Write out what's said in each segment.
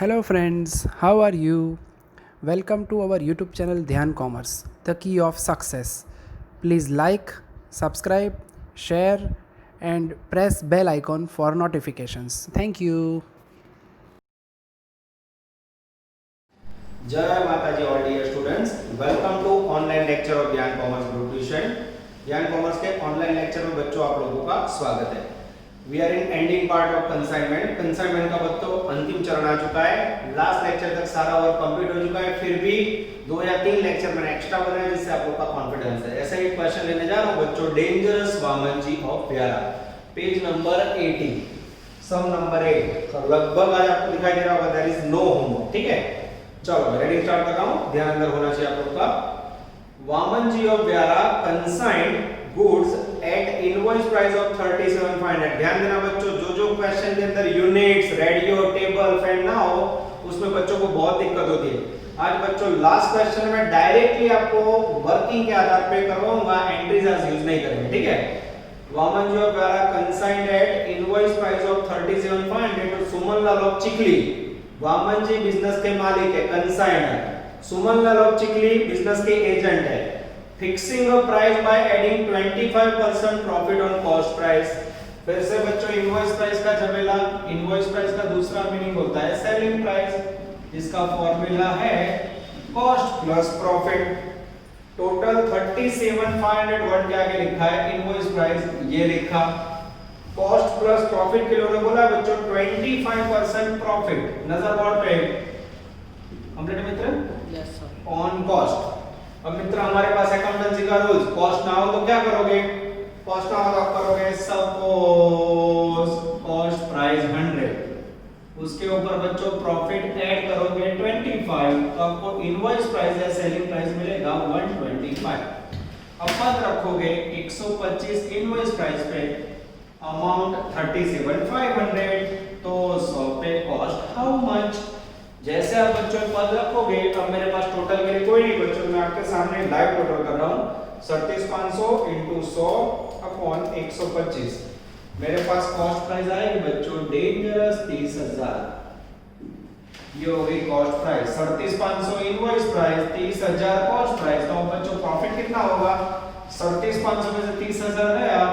Hello friends, how are you? Welcome to our YouTube channel Dhyan Commerce, the key of success. Please like, subscribe, share and press bell icon for notifications. Thank you. जय माताजी all dear students, welcome to online lecture of Gyan commerce group tuition. Gyan commerce के online lecture में बच्चों आप लोगों का स्वागत है। We are in ending part of consignment. Consignment का बच्चों अंतिम चरण आ चुका है। लास्ट लेक्चर तक सारा वर्क कंप्लीट हो चुका है, फिर भी 2 या 3 लेक्चर मैंने एक्स्ट्रा बनाए जिससे आप लोग का कॉन्फिडेंस है। ऐसा एक क्वेश्चन लेने जा रहा हूं बच्चों, डेंजरस वामन जी ऑफ प्यारा, पेज नंबर 80, सम नंबर 8। लगभग आज आपको दिखाई दे रहा होगा देयर इज नो होमवर्क, ठीक है। चलो रेडी स्टार्ट करता हूं, ध्यान अंदर होना चाहिए आप लोग का। Vaman ji of Vyara consigned goods at invoice price of 37,500। ध्यान देना बच्चों, जो क्वेश्चन के अंदर यूनिट्स, रेडियो, टेबल, फैन ना हो उसमें बच्चों को बहुत दिक्कत होती है। आज बच्चों लास्ट क्वेश्चन में डायरेक्टली आपको वर्किंग के आधार पे करवाऊंगा, एंट्रीज आज यूज नहीं करेंगे, ठीक है। Vaman ji of Vyara consigned at invoice price of 37,500 to Suman Lal of Chikhli. Vaman ji business के मालिक है, consigner. Suman Lal of Chikhli business के एजेंट है। Fixing a price by adding 25% profit on cost price. फिर से बच्चों इनवॉइस प्राइस का झमेला। इनवॉइस प्राइस का दूसरा मीनिंग होता है सेलिंग प्राइस, जिसका फॉर्मूला है cost plus profit. Total 37,500 word के आगे लिखा है इनवॉइस प्राइस, ये लिखा। कॉस्ट प्लस प्रॉफिट के लोगों ने बोला बच्चों 25% प्रॉफिट। नजर बोर्ड पे complete Mitra? Yes sir. On cost. अब मित्र हमारे पास अकाउंटेंसी का रूल्स, कॉस्ट ना हो तो क्या करोगे? कॉस्ट ना हो तो आप करोगे सपोज कॉस्ट प्राइस 100, उसके ऊपर बच्चों प्रॉफिट ऐड करोगे 25, तो आपको इनवॉइस प्राइस या सेलिंग प्राइस मिलेगा 125। अब पद रखोगे 125 इनवॉइस प्राइस पे, अमाउंट 37,500, तो 100 पे कॉस्ट हाउ मच। जैसे आप बच्चों पद रखोगे, अब मेरे पास टोटल के लिए कोई नहीं बच्चों, मैं आपके सामने लाइव टोटल कर रहा हूं। 37,500 * 100 अपॉन 125। मेरे पास कॉस्ट प्राइस आएगी बच्चों डेंजरस 30,000। ये हो गई cost price. 37,500 invoice price, 30,000 cost price. तो बच्चों प्रॉफिट कितना होगा? 37,500 में से 30,000 गया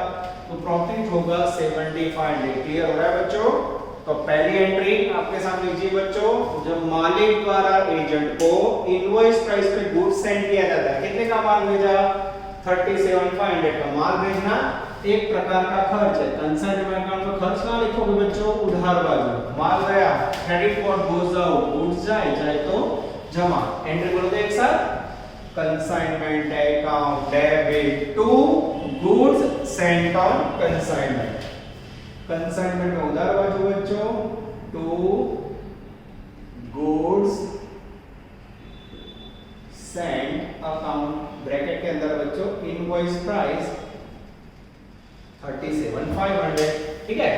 तो प्रॉफिट होगा 7,500। क्लियर हो रहा है बच्चों? तो पहली एंट्री आपके सामने लीजिए बच्चों, जब मालिक द्वारा एजेंट को इनवॉइस प्राइस पे गुड्स सेंड किया जाता है, कितने का माल भेजा? 37,500 का माल भेजना एक प्रकार का खर्च है। कंसाइनमेंट अकाउंट में खर्च कहां लिखोगे बच्चों? उधार बाजू। माल गया, credit for goes out, goods जाए तो जमा। एंट्री बोलो एक साथ, consignment account debit to goods sent on consignment. Consignment में उधार बाजू बच्चों, to goods sent account, bracket के अंदर बच्चों इनवॉइस प्राइस 37,500, ठीक है।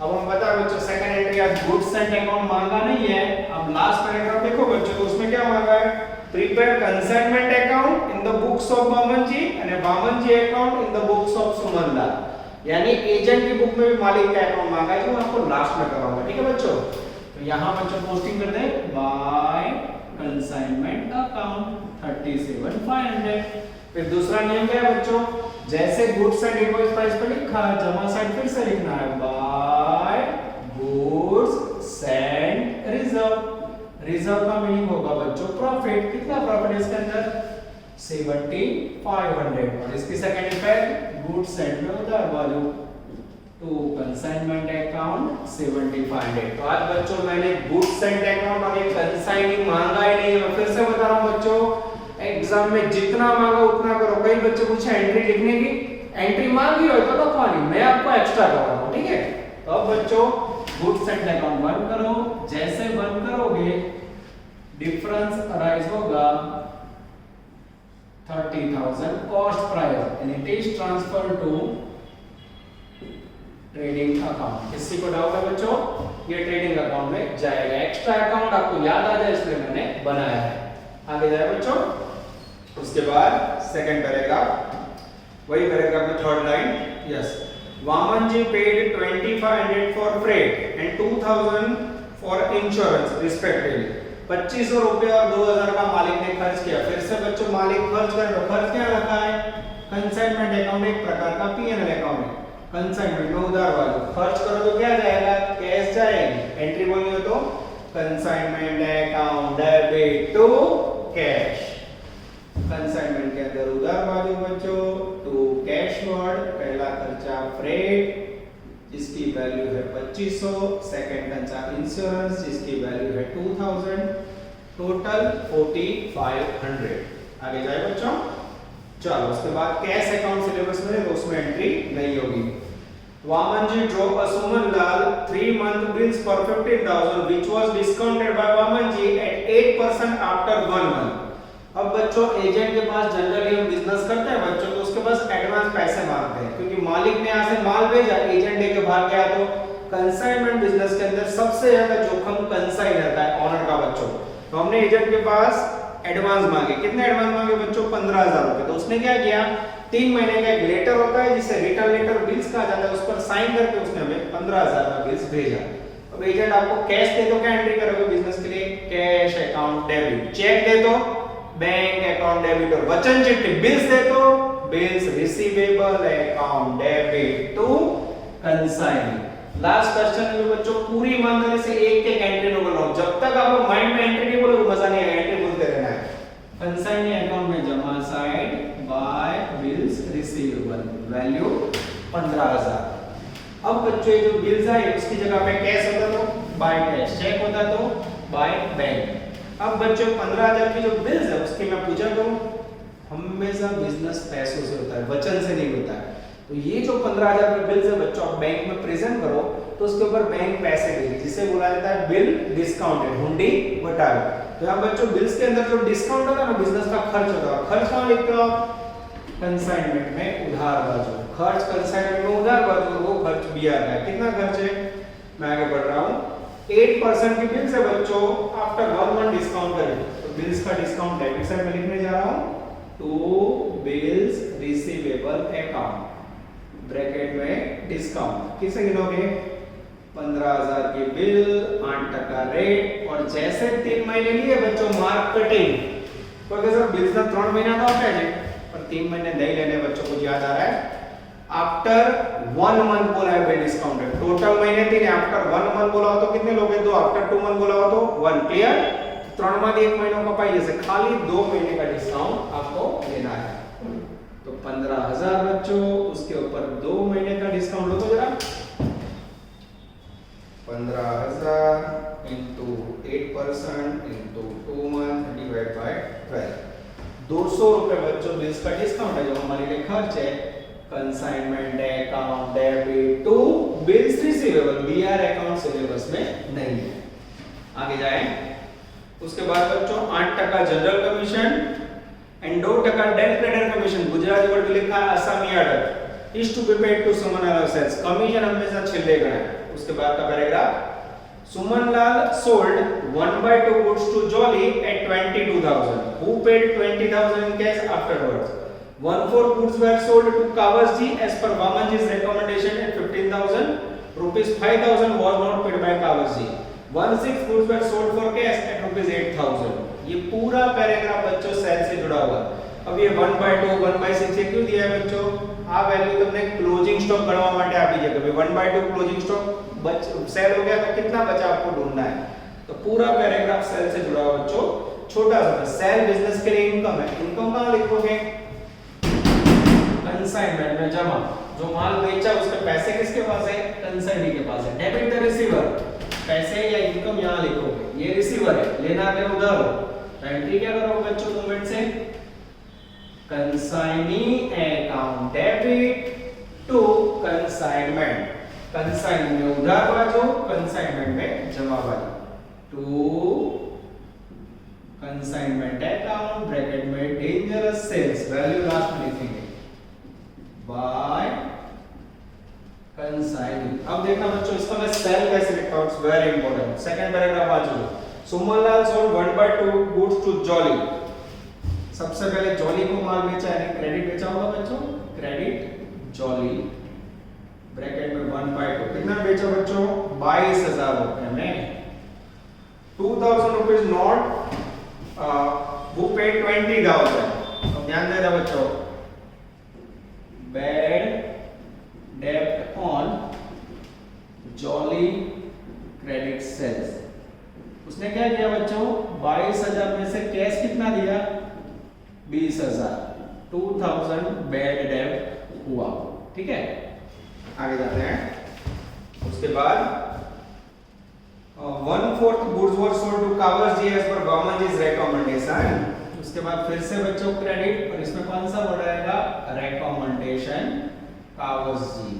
अब हम बता बच्चों सेकंड एंट्री, आज गुड्स सेंट अकाउंट मांगा नहीं है। अब लास्ट पैराग्राफ देखो बच्चों, तो उसमें क्या मांगा है? Prepare consignment account in the books of Waman ji and Waman ji account in the books of Suman Lal. यानी एजेंट की बुक में भी मालिक का अकाउंट मांगा है, जो मैं आपको लास्ट में कराऊंगा, ठीक है बच्चों। तो यहां बच्चों पोस्टिंग कर दे बाय कंसाइनमेंट अकाउंट 37,500। फिर दूसरा नियम क्या है बच्चों? जैसे गुड्स एंड इनवॉइस प्राइस पे लिखा है, जमा साइड फिर से लिखना है by goods sent reserve. Reserve का मीनिंग होगा बच्चों प्रॉफिट। कितना प्रॉफिट इसके अंदर? 7,500। और इसकी सेकंड इफेक्ट गुड्स सेंट में उधार बाजू टू कंसाइनमेंट अकाउंट 7,500। तो आज बच्चों मैंने गुड्स सेंट अकाउंट और ये कंसाइनिंग मांगा ही नहीं। मैं फिर से बता रहा हूं बच्चों, एग्जाम में जितना मांगा उतना करो। कई बच्चे पूछे एंट्री लिखने की, एंट्री मांगी हो तो लिखवानी, मैं आपको एक्स्ट्रा करवा रहा हूं, ठीक है। तो अब बच्चों गुड्स सेंट अकाउंट बंद करो। जैसे बंद करोगे डिफरेंस अराइज होगा 30,000 cost price and it is transfer to trading account. किसी को डाउट है बच्चों? ये ट्रेडिंग अकाउंट में जाएगा। एक्स्ट्रा अकाउंट आपको याद आ जाए इसलिए मैंने बनाया है। आगे जाए बच्चों। उसके बाद सेकंड पैराग्राफ, वही पैराग्राफ में third line, yes. Vaman ji paid 2,500 for freight and 2,000 for insurance respectively. 2500 रुपए और 2000 का मालिक ने खर्च किया। फिर से बच्चों मालिक खर्च करे तो खर्च क्या रखा है? कंसाइनमेंट अकाउंट एक प्रकार का पीएनएल अकाउंट है। कंसाइनमेंट में उधार वाला खर्च करो तो क्या जाएगा? कैश जाएगी। एंट्री बोलनी हो तो consignment account debit to cash. Consignment के अंदर उधार बाजू बच्चों टू कैश वर्ड। पहला खर्चा फ्रेट जिसकी वैल्यू है 2500, सेकंड खर्चा इंश्योरेंस जिसकी वैल्यू है 2000, टोटल 4500। आगे जाए बच्चों। चलो उसके बाद कैश अकाउंट सिलेबस में तो उसमें एंट्री नहीं होगी। Waman ji draw a Suman Lal 3 month bills for 15,000 which was discounted by Waman ji at 8% after 1 month। अब बच्चों एजेंट के पास जनरली हम बिजनेस करते हैं बच्चों तो उसके पास एडवांस पैसे मांगते हैं क्योंकि मालिक ने यहाँ से माल भेजा, एजेंट लेके भाग गया। तो कंसाइनमेंट बिजनेस के अंदर सबसे ज्यादा जोखिम कंसाइन रहता है ऑनर का बच्चों। तो हमने एजेंट के पास एडवांस मांगे। कितने एडवांस मांगे बच्चों? 15,000 रुपए। तो उसने क्या किया? 3 महीने का एक लेटर होता है जिसे रिटर्न लेटर बिल्स कहा जाता है, उस पर साइन करके उसने हमें 15,000 का बिल्स भेजा। अब एजेंट आपको कैश दे तो क्या एंट्री करोगे बिजनेस के लिए? Cash account debit. चेक दे तो बैंक अकाउंट डेबिट। और वचन चिट्ठी बिल्स दे तो bills receivable account debit to consign. Last question में बच्चों पूरी ईमानदारी से एक एक एंट्री बोल रहा हूं। जब तक आप माइंड में एंट्री नहीं बोलोगे मजा नहीं आएगा, एंट्री बोलते रहना है। कंसाइन अकाउंट में जमा side bye bills receivable value 15,000। अब बच्चों जो बिल्स है उसकी जगह पे कैश होता तो बाय कैश, चेक होता तो बाय बैंक। अब बच्चों 15,000 की जो बिल्स है उसकी मैं पूछा करूं, हमेशा बिजनेस पैसों से होता है, वचन से नहीं होता है। तो ये जो 15,000 के बिल्स है बच्चों आप बैंक में प्रेजेंट करो तो उसके ऊपर बैंक पैसे देगी जिसे बोला जाता है बिल डिस्काउंटेड, हुंडी घटाया। तो यहाँ बच्चों बिल्स के अंदर जो डिस्काउंट होता है ना बिजनेस का खर्च होता है। खर्च कहाँ लिखते हो आप? कंसाइनमेंट में उधार बाजू। खर्च कंसाइनमेंट में उधार बाजू, वो खर्च भी आ रहा है। कितना खर्च है मैं आगे बढ़ रहा हूँ। 8% की बिल्स है बच्चों आफ्टर 1 month डिस्काउंट करें तो बिल्स का डिस्काउंट डेबिट साइड में लिखने जा रहा हूँ to bills receivable account bracket में डिस्काउंट। किसे गिनोगे? 15,000 की बिल 8% रेट और जैसे 3 महीने लिए बच्चों मार्केटिंग तो सर बिल्स ना 3 महीना का होता है पर 3 महीने नहीं लेने बच्चों को याद आ रहा है। आफ्टर 1 month बोला है बिल डिस्काउंटेड। टोटल महीने 3 है, आफ्टर 1 month बोला हो तो कितने लोगे? 2। आफ्टर 2 month बोला हो तो 1। क्लियर? 3 माह 1 महीनों का पाई जैसे खाली 2 महीने का डिस्काउंट आपको लेना है। तो 15,000 बच्चों उसके ऊपर 2 महीने का डिस्काउंट लो तो जरा 15,000 into 8% into 2 months divide by 12। 200 रुपए बच्चों बिल्स का डिस्काउंट है जो हमारे लिए खर्च है। Consignment account debit to bills receivable BR account syllabus में नहीं है। आगे जाएं। उसके बाद बच्चों 8% general commission and 2% del creditor commission. Gujarati word में लिखा है असमी order is to be paid to Suman Lal sales. Commission हमेशा छिलेगा है। उसके बाद का paragraph Suman Lal sold 1/2 goods to Jolly at 22,000 who paid 20,000 in cash afterwards। 1/4 goods were sold to Kawasji as per Vamanji's recommendation at 15,000 rupees 5,000 was not paid by Kawasji। 1/6 goods were sold for cash at rupees 8,000। ये पूरा paragraph बच्चों cell से जुड़ा हुआ है। अब ये 1/2 1/6 ये क्यों दिया है बच्चों? આ વેલ્યુ તમને ક્લોઝિંગ સ્ટોક ગણવા માટે આપી છે કે ભાઈ 1/2 ક્લોઝિંગ સ્ટોક सेल हो गया तो कितना बचा आपको ढूंढना है। तो पूरा पैराग्राफ सेल से जुड़ा हुआ बच्चों छोटा सा। सेल बिजनेस के लिए इनकम है, इनकम कहां लिखोगे? कंसाइनमेंट में जमा। जो माल बेचा उसके पैसे किसके पास है? कंसाइनी के पास है। डेबिट द रिसीवर, पैसे या इनकम यहां लिखोगे। ये रिसीवर है, लेना दे उधर हो तो एंट्री क्या करोगे बच्चों मूवमेंट से? Consignee account debit to consignment. Consignment में उधार बाजू, कंसाइनमेंट में जमा बाजू टू कंसाइनमेंट अकाउंट ब्रैकेट में डेंजरस सेल्स वैल्यू लास्ट में लिखेंगे बाय कंसाइनिंग। अब देखना बच्चों इसका मैं सेल कैसे लिखता हूं, it's very important. Second paragraph बाजू Sumanlal sold 1/2 goods to jolly. सबसे पहले जॉली को माल बेचा यानी क्रेडिट बेचा होगा बच्चों, क्रेडिट जॉली ब्रैकेट में 1/2 कितना बेचा बच्चों? 22,000 रुपए में। 2000 रुपीज नॉट who paid 20,000. तो ध्यान देना बच्चों, bad debt on Jolly credit sales. उसने क्या किया बच्चों, 22,000 में से कैश कितना दिया, 20,000, 2,000 बैड डेब्ट हुआ। ठीक है, आगे जाते हैं। उसके बाद 1/4 goods were sold to Kavarji as per government's recommendation. उसके बाद फिर से बच्चों क्रेडिट, और इसमें कौन सा वर्ड आएगा, रिकमेंडेशन कावर्जी।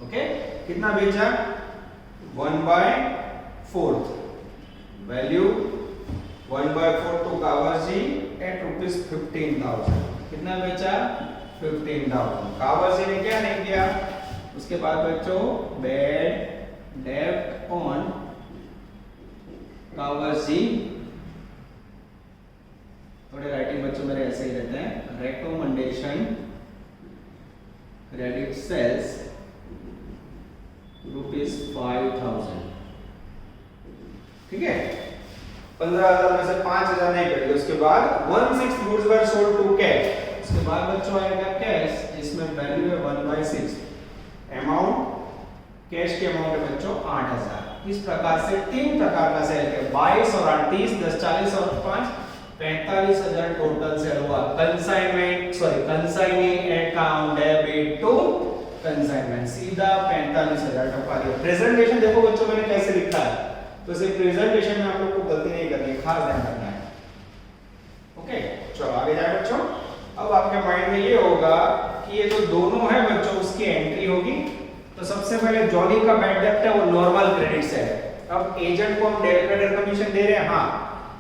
ओके, कितना बेचा, 1/4, वैल्यू 1/4 टू कावर्जी एट रुपीज 15,000। कितना बेचा, 15,000। कावर्जी ने क्या नहीं किया। उसके बाद बच्चों बैड डेब्ट ऑन कावर्जी, थोड़े राइटिंग बच्चों मेरे ऐसे ही रहते हैं, रिकमेंडेशन क्रेडिट सेल्स रुपीज 5,000। ठीक है, 15,000 में से 5,000 नहीं कटेगा। उसके बाद 1/6 goods were sold to cash. उसके बाद बच्चों आएगा कैश, जिसमें वैल्यू है 1/6, अमाउंट कैश के अमाउंट है बच्चों 8,000। इस प्रकार से 3 प्रकार का सेल है, 22 और 8, 30, 10, 40 और 5, 45,000 टोटल सेल हुआ। Consignee account debit to consignment, सीधा 45,000 टपका दिया। प्रेजेंटेशन देखो बच्चों मैंने कैसे लिखा है, तो इसे प्रेजेंटेशन में आप लोग को गलती नहीं करनी है, खास ध्यान रखना है। ओके, चलो आगे जाए बच्चों। अब आपके माइंड में ये होगा कि ये जो दोनों है बच्चों, उसकी एंट्री होगी। तो सबसे पहले जॉली का बैड डेब्ट है वो नॉर्मल क्रेडिट से है। अब एजेंट को हम डेल क्रेडिट कमीशन दे रहे हैं, हाँ,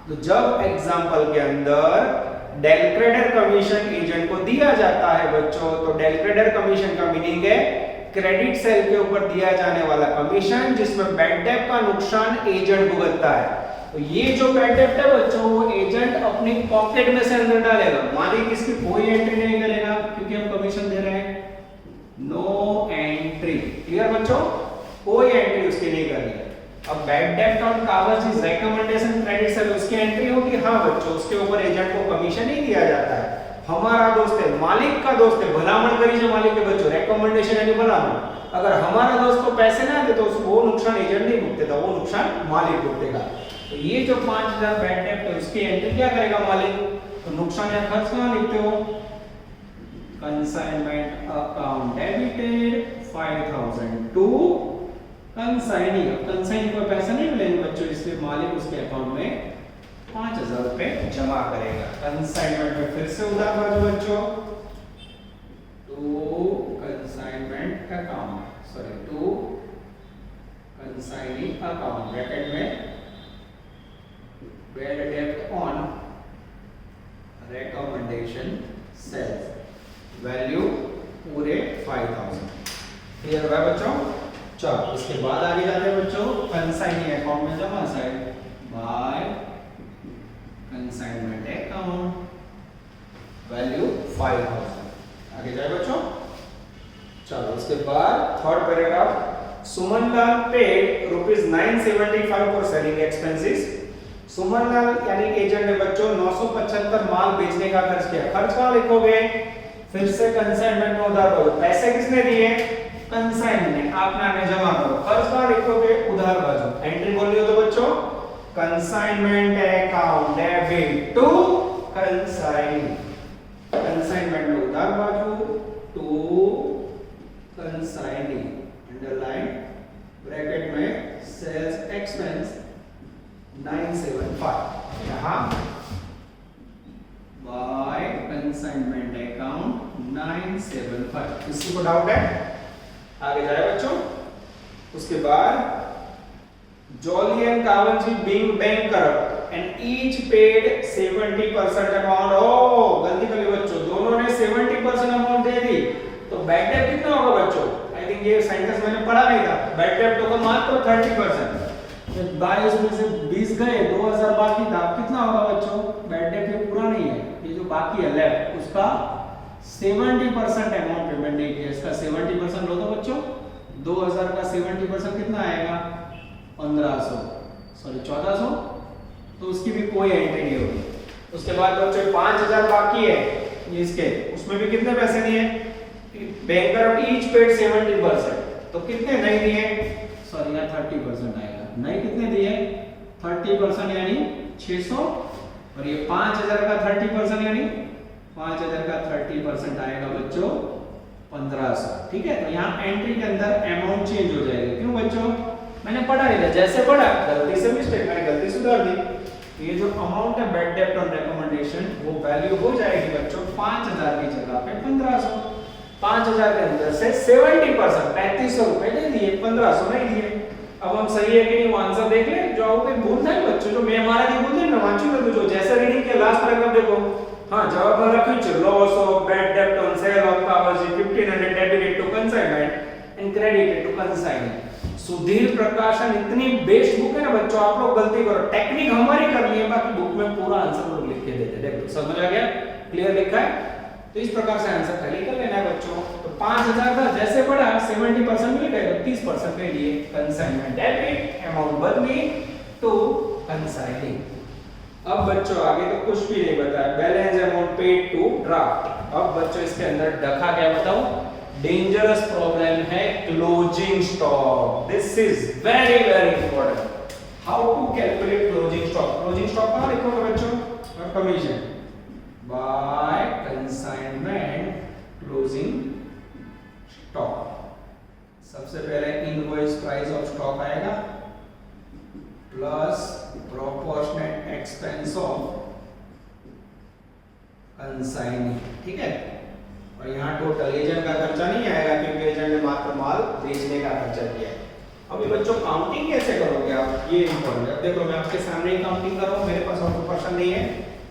तो जब एग्जांपल के अंदर डेल क्रेडिट कमीशन एजेंट को दिया जाता है बच्चों, तो डेल क्रेडिट कमीशन का मीनिंग है क्रेडिट सेल के ऊपर दिया जाने वाला कमीशन, जिसमें बैड डेब्ट का नुकसान एजेंट भुगतता है। तो ये जो बैड डेब्ट है बच्चों, वो एजेंट अपनी पॉकेट में से अंदर डालेगा, मालिक इसकी कोई एंट्री नहीं करेगा, क्योंकि हम कमीशन दे रहे हैं। नो एंट्री, क्लियर बच्चों, कोई एंट्री उसकी नहीं करनी है। अब बैड डेब्ट ऑन कावर्जी रिकमेंडेशन क्रेडिट सेल, उसकी एंट्री होगी, हाँ बच्चों, उसके ऊपर एजेंट को कमीशन नहीं दिया जाता है। हमारा दोस्त है, मालिक का दोस्त है, भलामण करी जो मालिक के बच्चों, रिकमेंडेशन यानी भलामण। अगर हमारा दोस्त को पैसे ना दे तो वो नुकसान एजेंट नहीं भुगतेगा, वो नुकसान मालिक भुगतेगा। तो ये जो 5,000 बैड डेब्ट है, उसकी एंट्री क्या करेगा मालिक, तो नुकसान या खर्च कहां लिखते हो, consignment account debited 5,000 to consignee. अब कंसाइनी को पैसा नहीं मिलेंगे बच्चों, इसलिए मालिक उसके अकाउंट में 5,000 रुपए जमा करेगा। कंसाइनमेंट में फिर से उधार बाजू बच्चों, to consignment account, sorry to consignee account, bracket में बैड डेब्ट ऑन रिकमेंडेशन सेल्स, वैल्यू पूरे 5,000। क्लियर हुआ बच्चों। चलो इसके बाद आगे जाते हैं बच्चों, कंसाइनी अकाउंट में जमा side by consignment account, value 5,000। आगे जाए बच्चों। चलो उसके बाद third paragraph, Sumanlal paid ₹975 for selling expenses. Sumanlal यानी एजेंट है बच्चों, 975 माल बेचने का खर्च किया। खर्च कहां लिखोगे, फिर से कंसाइनमेंट में उधार बाजू, पैसे किसने दिए, कंसाइन ने, आपने जमा करो। खर्च कहां लिखोगे, उधार बाजू। एंट्री बोली हो तो बच्चों, consignment account debit to consign, consignment में उधार बाजू टू कंसाइनी, अंडरलाइन ब्रैकेट में सेल्स एक्सपेंस 975, यहां बाय कंसाइनमेंट अकाउंट 975। किसी को डाउट है, आगे जाए बच्चों। उसके बाद Jolly and Kavanji being bankrupt and each paid 70% amount। ओ गलती कर ली बच्चों, दोनों ने 70% अमाउंट दे दी, तो बैड डेब्ट कितना होगा बच्चों, आई थिंक ये सेंटेंस मैंने पढ़ा नहीं था। बैड डेब्ट होगा मात्र 30%, 22 में से 20 गए, 2,000 बाकी था, कितना होगा बच्चों, बैड डेब्ट ये पूरा नहीं है, ये जो बाकी है लेफ्ट, उसका 70% अमाउंट पेमेंट नहीं किया, इसका 70% लो तो बच्चों, 2,000 का 70% कितना आएगा, 1,500। सॉरी 1400, तो उसकी भी कोई एंट्री नहीं होगी। उसके बाद बच्चों 5000 बाकी है ये इसके, उसमें भी कितने पैसे दिए? बैंकर ईच पेड 70%, तो कितने नहीं दिए? सॉरी यार 30% आएगा, नहीं कितने दिए? 30% यानी 600, और ये 5000 का 30% यानी 5000 का 30% आएगा बच्चों 1500। ठीक है, तो यहाँ एंट्री के अंदर अमाउंट चेंज हो जाएगा। क्यों बच्चों? मैंने पढ़ा नहीं था, जैसे पढ़ा गलती से मिस्टेक, मैंने गलती सुधार दी। ये जो अमाउंट है बैड डेब्ट ऑन रिकमेंडेशन वो वैल्यू हो जाएगी बच्चों 5000 की जगह पे 1500। 5000 के अंदर से 70% 3500 रुपए दे दिए, 1500 नहीं दिए। अब हम सही है कि नहीं वो आंसर देख ले। जो आओ कोई भूल नहीं बच्चों, जो मैं हमारा नहीं भूल मैं वांचू कर दो। जैसे रीडिंग के लास्ट पैराग्राफ देखो, हां जवाब आ रहा है लॉस ऑफ बैड डेब्ट on sale of powers 1500 debited to consignment and credited to consignment. Sudhir Prakashan इतनी बेस्ट बुक है ना बच्चों, आप लोग गलती करो, टेक्निक हमारी करनी है, बाकी बुक में पूरा आंसर लोग लिख के देते हैं। देखो समझ आ गया? क्लियर लिखा है? तो इस प्रकार से आंसर खाली कर लेना है बच्चों। तो 5000 का जैसे बढ़ा 70% मिल गए, तो 30% के लिए कंसाइनमेंट डेबिट अमाउंट बदली टू कंसाइनिंग। अब बच्चों आगे तो कुछ भी नहीं बताया, balance amount paid to draft. अब बच्चों इसके अंदर डखा क्या बताऊं? डेंजरस प्रॉब्लम है closing stock. This is very very important. How to calculate closing stock? Closing stock कहां लिखोगे बच्चों? Commission by consignment closing stock. सबसे पहले इनवॉइस प्राइस ऑफ स्टॉक आएगा plus proportionate expense of consigning. ठीक है, और यहाँ टोटल एजेंट का खर्चा नहीं आएगा क्योंकि एजेंट ने मात्र माल बेचने का खर्चा किया है। अभी बच्चों काउंटिंग कैसे करोगे आप, ये इंपॉर्टेंट है। देखो मैं आपके सामने ही काउंटिंग कर रहा हूँ, मेरे पास ऑटो पर्सन नहीं है,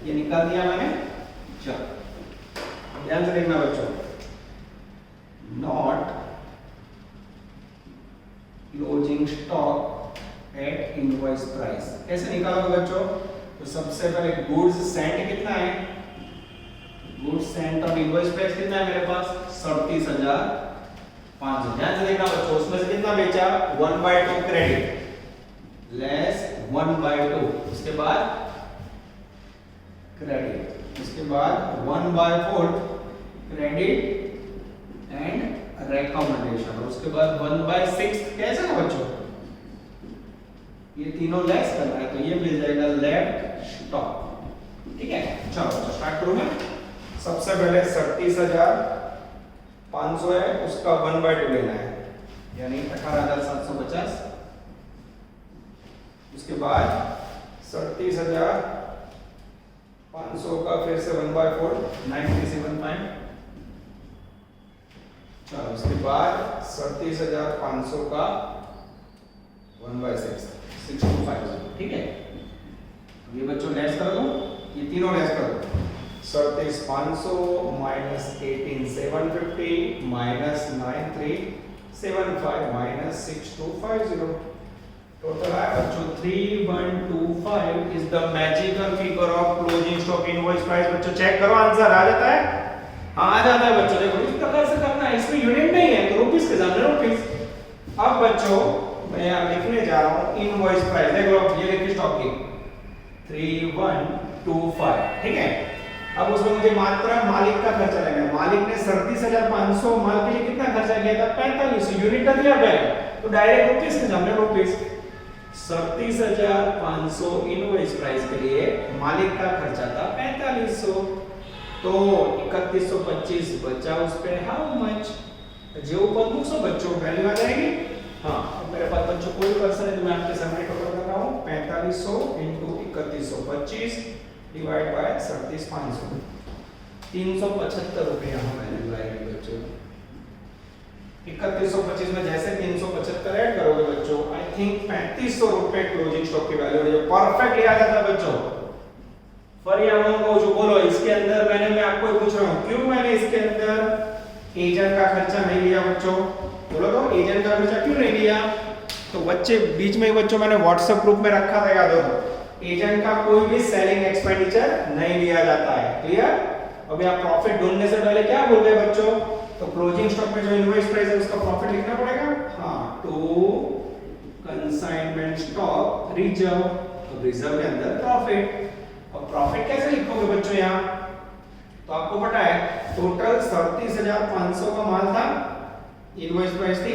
ये निकाल दिया मैंने। चलो ध्यान से देखना बच्चों, not closing stock at invoice price. कैसे निकालोगे बच्चों? तो सबसे पहले गुड्स सेंट कितना है? गुड्स सेंट और इनवॉइस प्राइस कितना है मेरे पास? 37,500। ध्यान से देखना बच्चों, उसमें से कितना बेचा? 1/2 क्रेडिट लेस 1/2, उसके बाद क्रेडिट, उसके बाद 1/4 क्रेडिट एंड रिकमेंडेशन, और उसके बाद 1/6। कैसे ना बच्चों? ये तीनों लेस करना है, तो ये मिल जाएगा लेफ्ट स्टॉक। ठीक है, चलो स्टार्ट करूं मैं। सबसे पहले 37,500 है, उसका 1/2 लेना है यानी 18,750। उसके बाद 37,500 का फिर से 1/4 9375। चलो उसके बाद 37,500 का 1/6 6250। ठीक है, ये बच्चों लेस कर दो, ये तीनों लेस कर दो। 37,500 माइनस 18,750 माइनस 9375 माइनस 6250, टोटल आया बच्चों 3125 is the magical figure of closing stock invoice price. बच्चों चेक करो, आंसर आ जाता है? हाँ आ जाता है बच्चों। देखो इस प्रकार से करना है, इसमें यूनिट नहीं है तो रुपीस के सामने रुपीस। अब बच्चों मैं यहाँ लिखने जा रहा हूँ इनवॉइस प्राइस। देख लो ये लिखी स्टॉक की 3125। ठीक है, अब उसमें मुझे मात्रा मालिक का खर्चा लेना है। मालिक ने 37,500 माल के लिए कितना खर्चा किया था? 45। यूनिट का दिया गया तो डायरेक्ट रुपीस के सामने रुपीस। 37,500 इनवॉइस प्राइस के लिए मालिक का खर्चा था 4500, तो 3125 बचा उस पे हाउ मच? जो ऊपर 200 बच्चों वैल्यू आ जाएगी। हाँ मेरे पास बच्चों कोई पर्सन है तो मैं आपके सामने टोटल कर रहा हूँ 4500 इंटू 3125 डिवाइड बाय 37,500, 375 रुपए यहाँ वैल्यू आएगी बच्चों। 3125 में जैसे 375 ऐड करोगे बच्चों, आई थिंक 3500 रुपए क्लोजिंग स्टॉक की वैल्यू है, परफेक्टली आ जाता है बच्चों। फरी अमाउंट को जो बोलो इसके अंदर मैं आपको पूछ रहा हूँ क्यों मैंने इसके अंदर एजेंट का खर्चा नहीं लिया बच्चों? बोलो तो एजेंट का खर्चा क्यों नहीं लिया? तो बच्चे बीच में ही बच्चों मैंने व्हाट्सएप ग्रुप में रखा था, याद हो? एजेंट का कोई भी सेलिंग एक्सपेंडिचर नहीं लिया जाता है। क्लियर? अभी आप प्रॉफिट ढूंढने से पहले क्या बोल रहे बच्चों? तो क्लोजिंग स्टॉक में जो इनवॉइस प्राइस है उसका प्रॉफिट लिखना पड़ेगा। हाँ, टू कंसाइनमेंट स्टॉक रिजर्व। अब रिजर्व के अंदर प्रॉफिट। और प्रॉफिट कैसे लिखोगे बच्चों यहाँ? तो आपको पता है टोटल 37,500 का माल था, इनवॉइस प्राइस थी,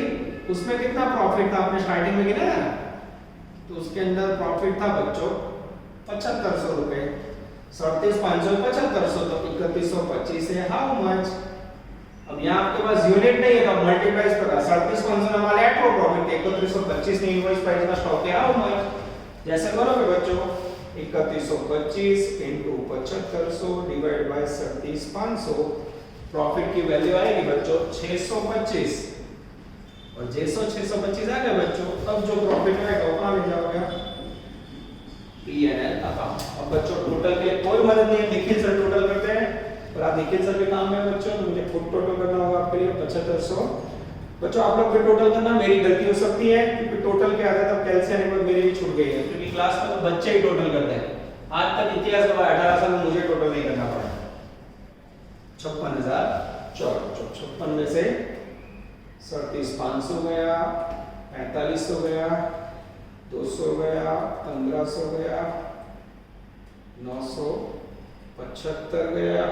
उसमें कितना प्रॉफिट था आपने स्टार्टिंग में गिना है ना, तो उसके अंदर प्रॉफिट था बच्चों 7500 रुपए। 37,500 7500 तो 3125 है हाउ मच। अब यहाँ आपके पास यूनिट नहीं है तो मल्टीप्लाइज करा 37,500 में हमारे एक्रो प्रॉफिट 3125 ने इनवॉइस प्राइस का स्टॉक है हाउ मच। जैसे करोगे बच्चों 3125 इनटू 7500 डिवाइड बाय 37,500 प्रॉफिट की वैल्यू आएगी बच्चों 625। और जैसे 625 आ गया बच्चों, तब जो प्रॉफिट आएगा वो कहां ले जाओगे? P&L account. अब बच्चों टोटल के लिए कोई मदद नहीं है, निखिल सर टोटल करते हैं, पर आप निखिल सर के काम में बच्चों तो मुझे खुद टोटल करना होगा आपके लिए 7500। बच्चों आप लोग भी टोटल करना, मेरी गलती हो सकती है क्योंकि टोटल के आते तब कैलकुलेशन एक बार मेरी भी छूट गई है, क्योंकि क्लास में तो बच्चे ही टोटल करते हैं। आज तक इतिहास के बाद 18 साल में मुझे टोटल नहीं करना पड़ा। 56,054 में से 37,500 गया, 4500 गया, 200 गया, 1500 गया, 975 गया,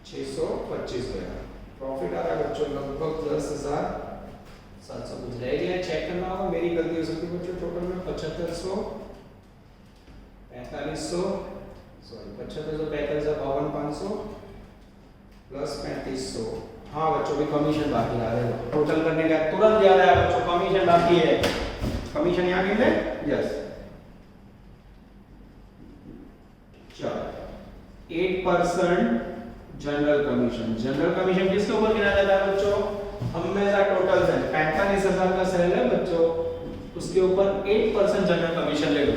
625 गया। प्रॉफिट आ रहा है बच्चों लगभग 10,700 कुछ रह गया, चेक करना होगा, मेरी गलती हो सकती है बच्चों। टोटल में 7500 4500 सॉरी 7500 52,500 प्लस 3500। हाँ बच्चों भी कमीशन बाकी आ रहे हैं, टोटल करने का तुरंत याद आया बच्चों कमीशन बाकी है। कमीशन यहाँ कितने? यस चलो 8% जनरल कमीशन। जनरल कमीशन किसके ऊपर गिना जाता है बच्चों? हमेशा टोटल से 45,000 का सेल है बच्चों, उसके ऊपर 8% जनरल कमीशन ले लो।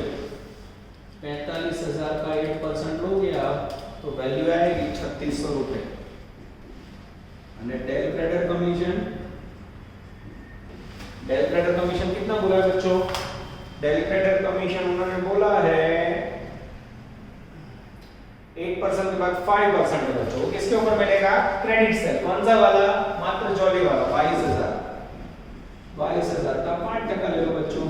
45,000 का 8% लोगे आप तो वैल्यू आएगी 3600 रुपए। Del credit commission, del credit commission कितना बोला है बच्चों? डेल क्रेडिट कमीशन उन्होंने बोला है 8% के बाद 5% है बच्चों। किसके ऊपर मिलेगा? Credit sale. कौन सा वाला? मात्र जॉली वाला 22,000। 22,000 का 5% ले लो बच्चों।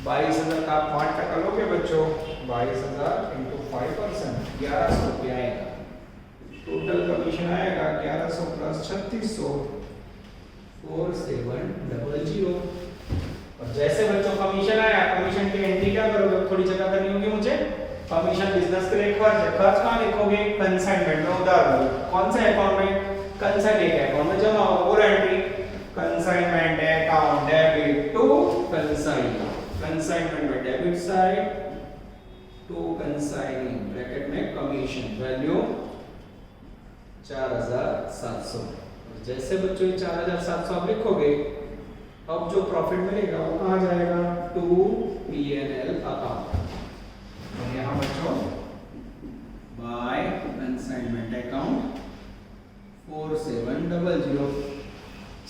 22,000 का 5% लोगे बच्चों, 22,000 इंटू 5% 1100 रुपया आएगा। टोटल कमीशन आएगा 1100 प्लस 3600 4700। और जैसे बच्चों कमीशन आया, कमीशन की एंट्री क्या करोगे? थोड़ी जगह करनी होगी मुझे। कमीशन बिजनेस के लिए खर्च है, खर्च कहाँ लिखोगे? कंसाइनमेंट में उधार लो। कौन से अकाउंट में? कंसाइनमेंट अकाउंट में जमा होगा वो entry. Consignment account debit to consign, consignment में debit side to consigning bracket में कमीशन वैल्यू 4,700। जैसे बच्चों 4,700 आप लिखोगे, अब जो प्रॉफिट मिलेगा वो कहाँ जाएगा? To P&L account. तो यहाँ बच्चों बाय कंसाइनमेंट अकाउंट 4700।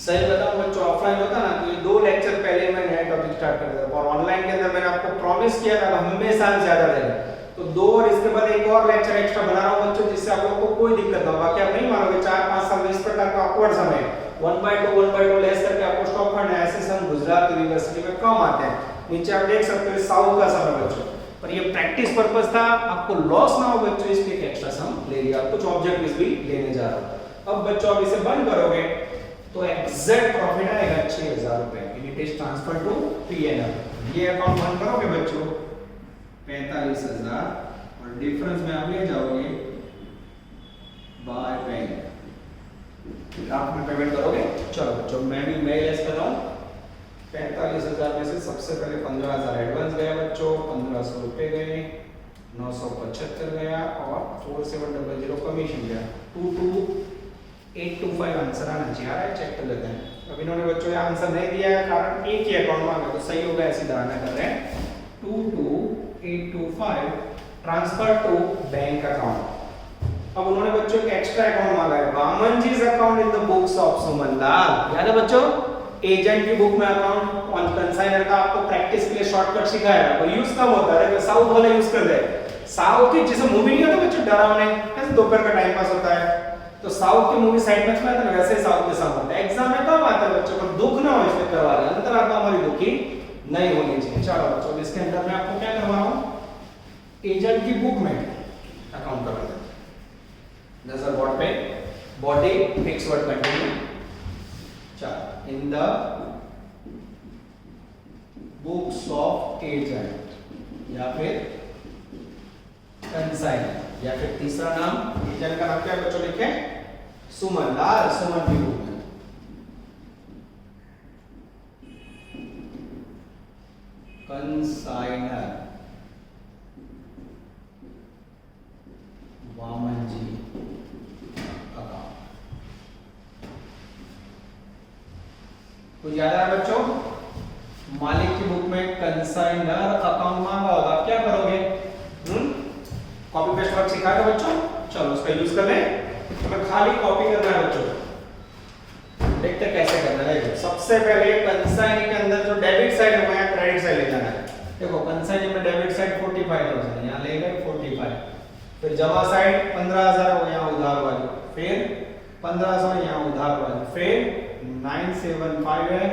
सही बताऊं बच्चों, ऑफलाइन होता ना तो ये 2 लेक्चर पहले मैं नया टॉपिक स्टार्ट कर देता, और ऑनलाइन के अंदर मैंने आपको प्रॉमिस किया था हमेशा ज्यादा रहेगा, तो 2 और इसके बाद एक और लेक्चर एक्स्ट्रा बना रहा हूं बच्चों, जिससे आप लोगों को कोई दिक्कत ना हो। बाकी आप नहीं मानोगे 4-5 साल में इस प्रकार का ऑकवर्ड समय 1/2 लेस करके आपको स्टॉक फंड ऐसे हम गुजरात यूनिवर्सिटी में कम आते हैं। नीचे आप देख सकते हो साउथ का समय बच्चों, पर ये प्रैक्टिस पर्पस था, आपको लॉस ना हो बच्चों, इसलिए एक एक्स्ट्रा सम ले लिया, कुछ ऑब्जेक्टिव्स भी लेने जा रहा हूं। अब बच्चों आप इसे बंद करोगे तो एग्जैक्ट प्रॉफिट आएगा 6,000 रुपए। It is transfer to P&L। ये अकाउंट बंद करोगे बच्चों 45,000 और डिफरेंस में आप ले जाओगे बाय बैंक, आप में पेमेंट करोगे। चलो बच्चों मैं भी मैं लेस कर रहा हूं। 45,000 में से सबसे पहले 15,000 एडवांस गया बच्चों, 1,500 रुपए गए, 975 गया और 4700 कमीशन गया। 22,825 आंसर आना चाहिए। आ रहा है, चेक कर लेते हैं। अब इन्होंने बच्चों ये आंसर नहीं दिया है, कारण एक ही अकाउंट मांगा तो सही होगा, ऐसी धारणा कर रहे हैं। 22,825 ट्रांसफर टू बैंक अकाउंट। अब उन्होंने बच्चों एक एक्स्ट्रा अकाउंट मांगा है, वामन जी's account in the books of Suman Lal. याद है बच्चों, एजेंट की बुक में अकाउंट ऑन कंसाइनर का आपको प्रैक्टिस के लिए शॉर्टकट सिखाया है, और यूज कब होता है? साउथ वाले यूज कर रहे हैं। साउथ की जैसे मूवी नहीं होता बच्चों डरावने, ऐसे दोपहर का टाइम पास होता है, तो साउथ की मूवी साइड मैच में आता है वैसे साउथ के साथ होता है। एग्जाम में कब आता है बच्चों को दुख ना हो इसलिए करवा रहे हैं, अंतरात्मा हमारी दुखी नहीं होनी चाहिए। चलो बच्चों इसके अंदर मैं आपको क्या करवा रहा हूं, एजेंट की बुक में अकाउंट करवा देते हैं। नजर बोर्ड पे, बॉडी फिक्स वर्ड कंटिन्यू। चलो in the books of agent या फिर कंसाइनर, या फिर तीसरा नाम एजेंट का नाम क्या है बच्चों लिखे, सुमन, लाल सुमन की बुक में। Consignor Vaman ji account. कुछ याद है बच्चों, मालिक की बुक में कंसाइनर अकाउंट मांगा होगा, आप क्या करोगे, कॉपी पेस्ट वर्क सिखा दो बच्चों, चलो उसका यूज कर लें। हमें खाली कॉपी करना है बच्चों, देखते कैसे करना है। सबसे पहले कंसाइनी के अंदर जो डेबिट साइड है वहां क्रेडिट साइड ले जाना है। देखो कंसाइनी में डेबिट साइड 45,000 है, यहां ले गए 45, फिर जमा साइड 15,000 है वो यहां उधार वाली, फिर 1500 यहां उधार वाली, फिर 975 है,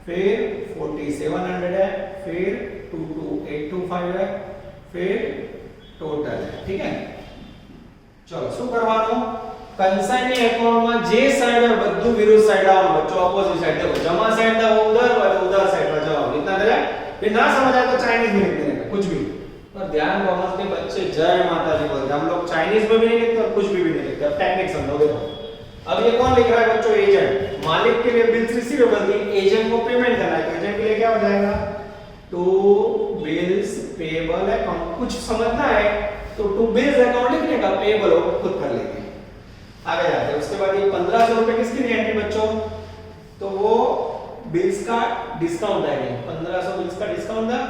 फिर 4700 है, फिर 22825 है, फिर टोटल है। ठीक है, चलो શું કરવાનું, કન્સાઇની એકાઉન્ટમાં જે સાઈડ હોય બધું વિરુદ્ધ સાઈડ આવવાનું બચ્ચો, ઓપોઝિટ સાઈડ। देखो जमा साइड था वो उधर और उधर साइड पर जवाब इतना दे। फिर ना समझ आए तो चाइनीज में लिख देना कुछ भी, पर ध्यान कॉमर्स के बच्चे जय माता दी बोलते, हम लोग चाइनीज में भी नहीं लिखते और कुछ भी नहीं लिखते। अब टेक्निक समझो। देखो अब ये कौन लिख रहा है बच्चों, एजेंट। मालिक के लिए बिल्स रिसीवेबल थी, एजेंट को पेमेंट करना है, तो एजेंट के लिए क्या हो जाएगा, टू बिल्स पेएबल अकाउंट। कुछ समझना है तो टू बिल्स अकाउंट लिखने का, पेएबल हो खुद कर लेंगे। आगे जाते हैं, उसके बाद ये 1500 रुपए किसकी थी एंट्री बच्चों, तो वो बिल्स का डिस्काउंट है। 1500 बिल्स का डिस्काउंट था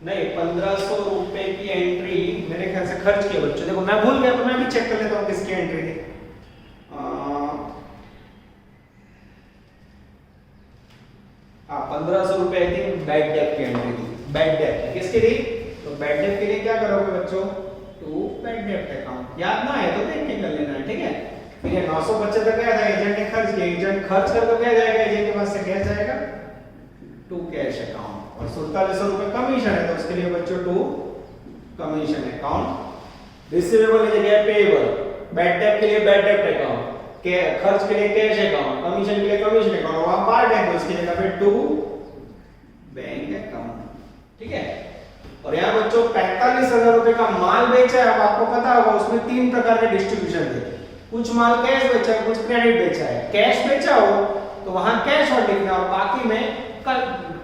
नहीं, 1500 रुपए की एंट्री मेरे ख्याल से खर्च किया बच्चों। देखो मैं भूल गया तो मैं भी चेक कर लेता हूं किसकी एंट्री थी। हाँ 1500 रुपए थी, बैड डेट की एंट्री थी। बैड डेट किसकी थी, तो बैड डेट के लिए क्या करोगे बच्चों, टू बैड डेट अकाउंट। याद ना है तो देख के कर लेना है। ठीक है, फिर ये 975 क्या था, एजेंट ने खर्च किया, एजेंट खर्च कर तो क्या जाएगा, एजेंट के पास से कैश जाएगा टू कैश अकाउंट। और 4700 रुपए कमीशन है तो उसके लिए बच्चों टू कमीशन अकाउंट। रिसीवेबल की जगह पेएबल, बैड डेट के लिए बैड डेट अकाउंट, के खर्च के लिए कैश अकाउंट, कमीशन के लिए कमीशन अकाउंट, वहां पार्ट है तो उसकी जगह पे टू बैंक अकाउंट। ठीक है, और यहाँ बच्चों 45,000 रुपए का माल बेचा है। अब आपको पता होगा उसमें 3 प्रकार के डिस्ट्रीब्यूशन थे, कुछ माल कैश बेचा है, कुछ क्रेडिट बेचा है। कैश बेचा हो तो वहां कैश और लिखना, और बाकी में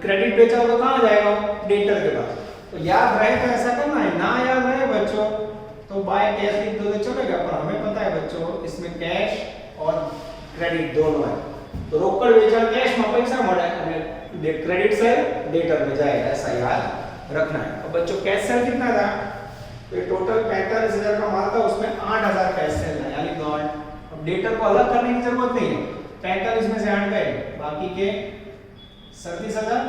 क्रेडिट बेचा हो तो कहां जाएगा, डेटर के पास। तो याद रहे तो ऐसा करना है, ना याद रहे बच्चों तो बाय कैश लिख दोगे चलेगा, पर हमें पता है बच्चों इसमें कैश और क्रेडिट दोनों है। तो रोकड़ बेचा कैश में पैसा મળે અને क्रेडिट से डेटर में जाएगा, ऐसा याद रखना है। अब बच्चों कैश सेल कितना था, तो टोटल 45,000 का माल था, उसमें 8,000 कैश सेल था यानी नॉट। अब डेटर को अलग करने की जरूरत नहीं है, 45 में से 8 गए, बाकी के 37,000,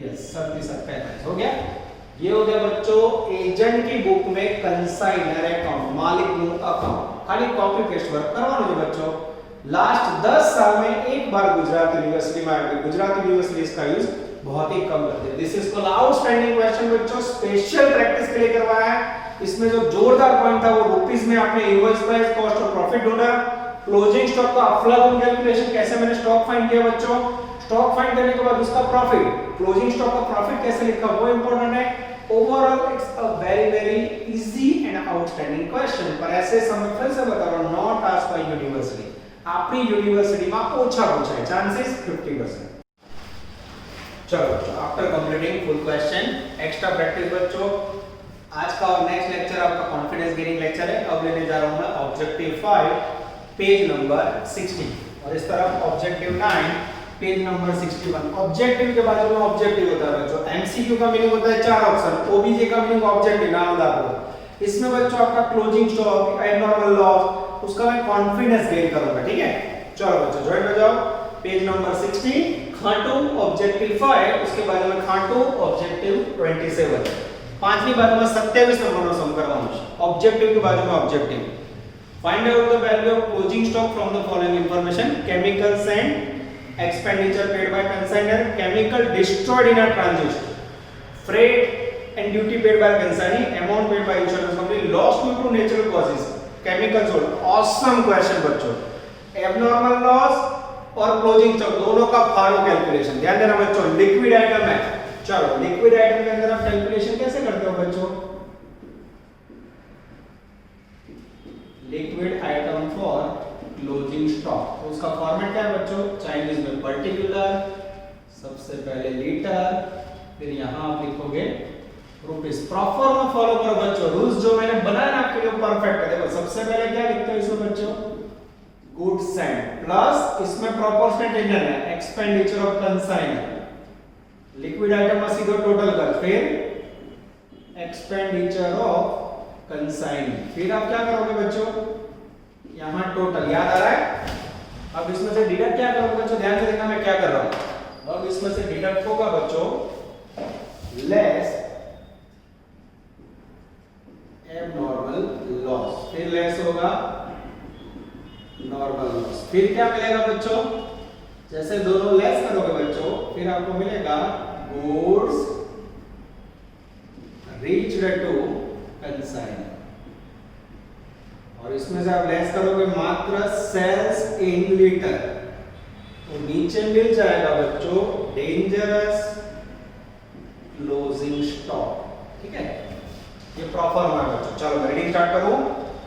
यस 37,45 हो गया। ये हो गया बच्चों एजेंट की बुक में कंसाइनर अकाउंट, मालिक નું अकाउंट। खाली कॉपी पेस्ट वर्क करवानो છે बच्चों। लास्ट 10 साल में एक बार गुजरात यूनिवर्सिटी में आया, गुजरात यूनिवर्सिटी इसका यूज बहुत ही कम करते हैं। This is called outstanding question बच्चों, स्पेशल प्रैक्टिस के लिए करवाया है। इसमें जो जोरदार पॉइंट था वो रुपीस में आपने इनवॉइस प्राइस, कॉस्ट और प्रॉफिट ढूंढा, क्लोजिंग स्टॉक का अफलातून कैलकुलेशन कैसे मैंने स्टॉक फाइंड किया बच्चों, स्टॉक फाइंड करने के बाद उसका प्रॉफिट, क्लोजिंग स्टॉक का प्रॉफिट कैसे लिखा वो इंपॉर्टेंट है। Overall it's a very easy and outstanding question. पर ऐसे समय फिर से बता रहा हूं, नॉट आस्क्ड बाय यूनिवर्सिटी, अपनी यूनिवर्सिटी में ओछा पूछा है, चांसेस 50%। चलो after completing full question, extra practice बच्चों। आज का और नेक्स्ट लेक्चर आपका कॉन्फिडेंस गेनिंग लेक्चर है। अब लेने जा रहा हूं मैं ऑब्जेक्टिव 5 पेज नंबर 60 और इस तरफ ऑब्जेक्टिव 9 पेज नंबर 61। ऑब्जेक्टिव के बाजू में ऑब्जेक्टिव होता है बच्चों, एमसीक्यू का मीनिंग होता है 4 ऑप्शन, ओबीजे का मीनिंग ऑब्जेक्टिव नामदार हो। इसमें बच्चों आपका क्लोजिंग स्टॉक, एबनॉर्मल लॉस, उसका मैं कॉन्फिडेंस गेन करूंगा। ठीक है, चलो बच्चों ज्वाइन हो जाओ। पेज नंबर 60 खाटू ऑब्जेक्टिव 5, उसके बाजू में खाटू ऑब्जेक्टिव 27। पांचवी बाजू में 27 नंबर નો सम करवानो છે। ऑब्जेक्टिव के बाजू में objective find out the value of closing stock from the following information chemicals and expenditure paid by consignor chemical destroyed in a transit freight and duty paid by consignee amount paid by insurance company lost due to natural causes chemical sold awesome question बच्चों abnormal loss और closing stock दोनों का pharaoh calculation ध्यान देना बच्चों liquid item है चलो liquid item के अंदर आप कैलकुलेशन कैसे करते हो बच्चों liquid item for closing stock तो उसका फॉर्मेट क्या है बच्चों चाइनीज में पर्टिकुलर सबसे पहले लीटर फिर यहां आप लिखोगे रुपीस प्रॉपर में फॉलो करो बच्चों रूल्स जो मैंने बनाया ना आपके लिए परफेक्ट है देखो सबसे पहले क्या लिखते हो इसमें बच्चों गुड्स एंड प्लस इसमें प्रोपोर्शनल टेंडर है expenditure of consignor liquid item का सीधे टोटल कर फिर एक्सपेंडिचर ऑफ कंसाइनर फिर आप क्या करोगे बच्चों यहां टोटल याद आ रहा है अब इसमें से डिडक्ट क्या करोगे बच्चों ध्यान से देखना मैं क्या कर रहा हूं अब इसमें से डिडक्ट होगा बच्चों लेस एबनॉर्मल लॉस फिर लेस होगा नॉर्मल लॉस फिर क्या मिलेगा बच्चों जैसे दोनों लेस करोगे बच्चों फिर आपको मिलेगा गुड्स रीच्ड टू कंसाइनर और इसमें से आप लेस करोगे मात्र सेल्स इन लीटर तो नीचे मिल जाएगा बच्चों डेंजरस क्लोजिंग स्टॉक ठीक है ये प्रॉपर हुआ बच्चों चलो मैं रीडिंग स्टार्ट करूं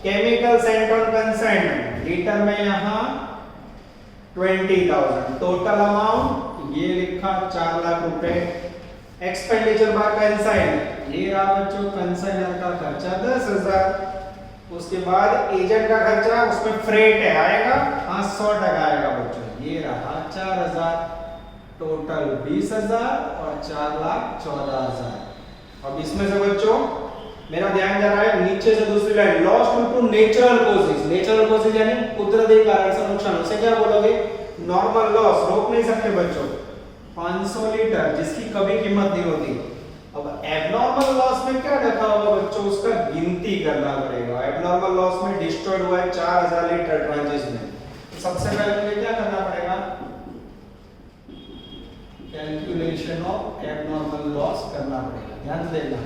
chemical Saint on consignment litre में यहां 20,000 टोटल अमाउंट ये लिखा 4 लाख रुपए एक्सपेंडिचर बाय कंसाइनर ये रहा बच्चों कंसाइनर का खर्चा 10,000 उसके बाद एजेंट का खर्चा उसमें फ्रेट है आएगा हाँ 100% आएगा बच्चों ये रहा 4,000 टोटल 20,000 और 4,14,000 अब इसमें से बच्चों मेरा ध्यान जा रहा है नीचे से दूसरी line loss due to natural causes यानी कुदरती कारण से नुकसान उसे क्या बोलोगे नॉर्मल लॉस रोक नहीं सकते बच्चों 500 लीटर जिसकी कभी कीमत नहीं होती अब एबनॉर्मल लॉस में क्या रखा होगा बच्चों उसका गिनती करना पड़ेगा एबनॉर्मल लॉस में डिस्ट्रॉयड हुआ है 4,000 लीटर ट्रांजिट में तो सबसे पहले मुझे क्या करना पड़ेगा कैलकुलेशन ऑफ एबनॉर्मल लॉस करना पड़ेगा ध्यान देना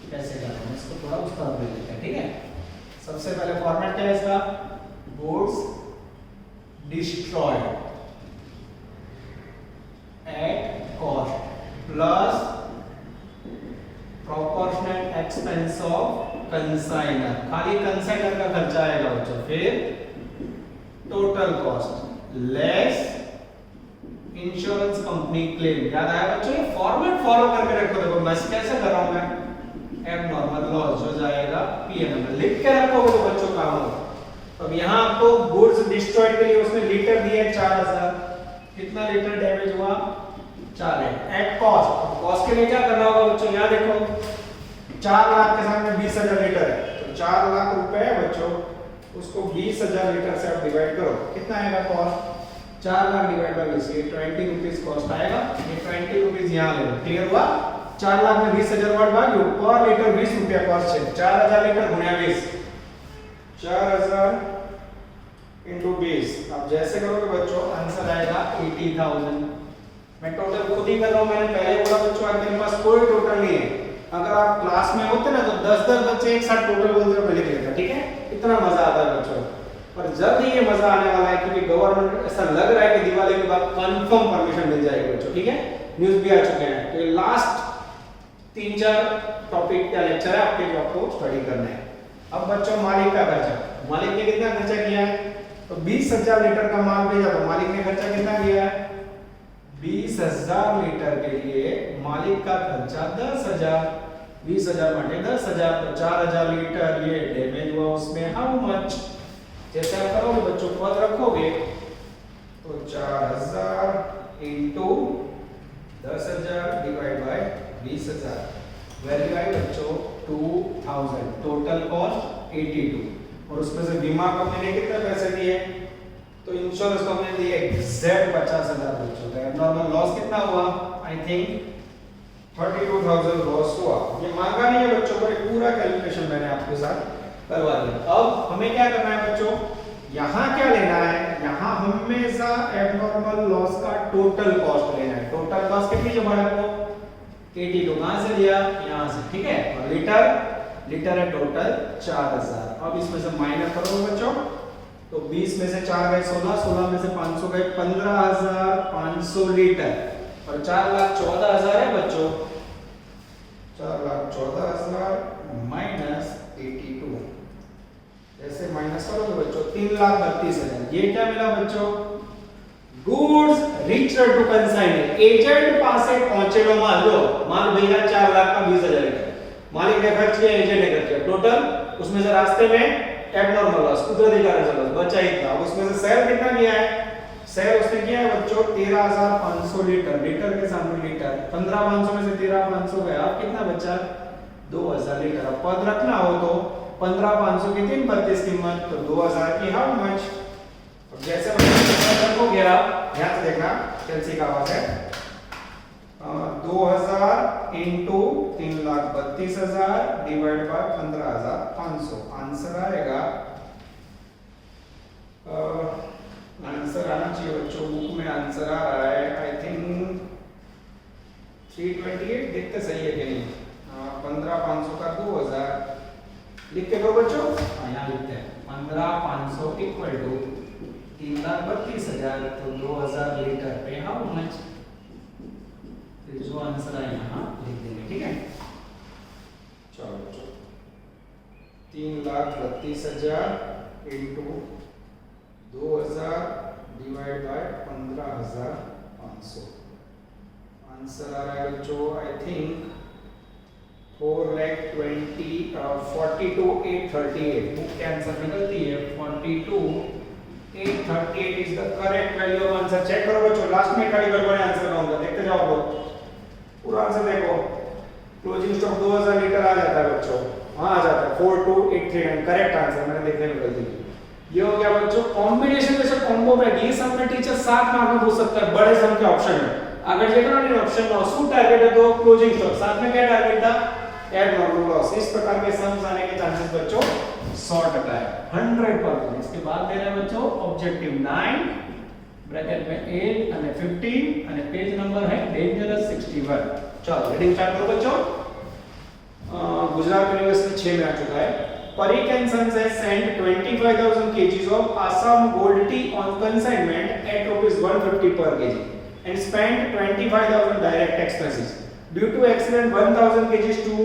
कैसे करना है इसको थोड़ा उस तरफ ले लेते हैं ठीक है सबसे पहले फॉर्मेट क्या है इसका goods destroyed at cost plus proportional expense of consignor खाली कंसाइनर का खर्चा आएगा बच्चों फिर total cost less insurance company claim याद आया बच्चों ये फॉर्मेट फॉलो करके रखो देखो मैं कैसे कर रहा हूं मैं एबनॉर्मल लॉस जो जाएगा पीएनएल लिख के रखोगे तो बच्चों काम होगा अब यहां आपको गुड्स डिस्ट्रॉयड के लिए उसने लीटर दिए 4,000 कितना लीटर डैमेज हुआ 4 एट कॉस्ट कॉस्ट के लिए क्या करना होगा बच्चों यहां देखो 4 लाख के सामने 20,000 लीटर है तो 4 लाख रुपए है बच्चों उसको 20,000 लीटर से आप डिवाइड करो कितना आएगा कॉस्ट 4 लाख डिवाइड बाय 20 ये 20 रुपीस कॉस्ट आएगा ये 20 रुपीस यहां ले लो क्लियर हुआ 4 लाख में 20,000 वाट वैल्यू पर लीटर 20 रुपया कॉस्ट है 4,000 लीटर गुणा 20 4,000 into 20 अब जैसे करोगे बच्चों आंसर आएगा 80,000 मैं टोटल खुद ही कर रहा हूं मैंने पहले बोला बच्चों आज मेरे पास कोई टोटल नहीं है अगर आप क्लास में होते ना तो 10-10 बच्चे एक साथ टोटल बोलते हुए लिख लेते ठीक है इतना मजा आता है बच्चों पर जल्द ही ये मजा आने वाला है क्योंकि गवर्नमेंट ऐसा लग रहा है कि दिवाली के बाद कंफर्म परमिशन मिल जाएगी बच्चों ठीक है न्यूज़ भी आ चुके हैं तो ये लास्ट 3-4 टॉपिक का लेक्चर है आपके जो आपको स्टडी करना है अब बच्चों मालिक का खर्चा मालिक ने कितना खर्चा किया है तो 20,000 लीटर का माल भेजा तो मालिक ने खर्चा कितना किया है 20,000 लीटर के लिए मालिक का खर्चा 10,000 20,000 बटे 10,000 तो 4,000 लीटर ये डैमेज हुआ उसमें हाउ मच जैसे आप करोगे बच्चों पद रखोगे तो 4,000 into 10,000 डिवाइड बाय 20,000 वैल्यू आई बच्चों 2,000 टोटल कॉस्ट 82 और उसमें से बीमा कंपनी ने कितने पैसे दिए तो इंश्योरेंस कंपनी ने दिए एग्जैक्ट 50,000 बच्चों का नॉर्मल लॉस कितना हुआ आई थिंक 32,000 लॉस हुआ ये मांगा नहीं है बच्चों पर पूरा पूरा कैलकुलेशन मैंने आपके साथ करवा दिया। अब हमें क्या करना है बच्चों, यहाँ क्या लेना है, यहाँ हमेशा एबनॉर्मल लॉस का टोटल कॉस्ट लेना है। टोटल कॉस्ट कितनी है हमारे को, 82 कहां से लिया, यहाँ से, ठीक है। और लीटर है टोटल 4000। अब इसमें से माइनस करो बच्चों, तो 20 में से 4 गए 16, 16 में से 500 गए 15500 लीटर, और 4,14,000 है बच्चों। 4,14,000 माइनस 82, ऐसे माइनस करोगे बच्चों 3,32,000। ये क्या मिला बच्चों, goods reached to consignor, agent पासे पहुंचेलो माल, जो माल भेजा 4,20,000 लीटर, मालिक ने खर्च किया, एजेंट ने खर्च किया, टोटल उसमें से रास्ते में एबनॉर्मल लॉस, कुदरती कारण से लॉस बचा ही था। अब उसमें से सेल कितना किया है, सेल उसने किया है बच्चों 13,500 लीटर, लीटर के सामने लीटर, 15,500 में से 13,500 गया, अब कितना बचा 2,000 लीटर। अब पद रखना हो तो 15,500 की 332 कीमत, तो 2,000 की हाउ मच। अब जैसे पद हो गया, ध्यान से देखना, कैलसी का आवाज है, 2,000 इंटू 3,32,000 डिवाइड बाय 15,500, आंसर आएगा, आंसर आना चाहिए बच्चों, बुक में आंसर आ रहा है आई थिंक 328, देखते सही है कि नहीं। 15,500 का 2,000 लिख के दो बच्चों, यहाँ लिखते हैं 15,500 इक्वल टू 3,32,000, तो 2,000 लीटर पे हाउ मच, जो आंसर है यहाँ लिख देंगे, ठीक है। चलो बच्चों 3,32,000 इंटू 2,000 डिवाइड बाय 15,500, आंसर आ रहा है बच्चों आई थिंक 4,42,838, बुक के आंसर निकलती है 42,838 is the correct value of answer. Check करो बच्चों, लास्ट में खाली गड़बड़ आंसर कहूंगा, देखते जाओ लोग, पूरा आंसर देखो, क्लोजिंग स्टॉक 2,000 लीटर आ जाता है बच्चों, वहां आ जाता है 42,839, करेक्ट आंसर, मैंने देखने में गलती की। ये हो गया बच्चों कॉम्बिनेशन जैसे कॉम्बो में, ये सम में टीचर 7 मार्क में पूछ सकता है, बड़े सम के ऑप्शन में। अगर देखो ना ऑप्शन में सू टारगेट है तो क्लोजिंग स्टॉक, साथ में क्या टारगेट था, एबनॉर्मल लॉस। इस प्रकार के सम्स आने के चांसेस बच्चों 100% है, 100%। इसके बाद दे रहे हैं बच्चों ऑब्जेक्टिव 9 ब्रैकेट में 8 અને 15 અને पेज नंबर है डेंजरस 61। चलो रीडिंग स्टार्ट करो बच्चों। गुजरात यूनिवर्सिटी 6 में आ चुका है। Parikh and Sons has sent 25,000 kgs of Assam gold tea on consignment at rupees 150 per kg and spent 25,000 direct expenses. Due to accident 1,000 kgs to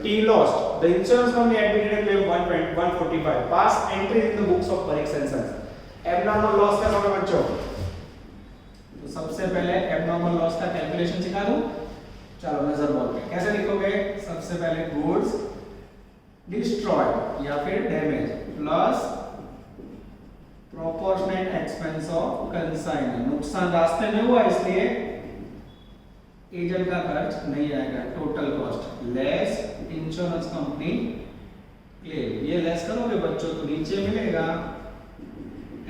tea lost. The insurance company admitted a claim 145. Pass entries in the books of Parikh and Sons. Abnormal loss का होगा बच्चों। तो सबसे पहले abnormal loss का calculation सिखा दूं। चलो नजर बोल पे कैसे लिखोगे? सबसे पहले goods destroyed या फिर damage plus proportionate expense of consignment। नुकसान रास्ते में हुआ इसलिए एजेंट का खर्च नहीं आएगा, total cost less insurance company claim. ये लेस करोगे बच्चों तो नीचे मिलेगा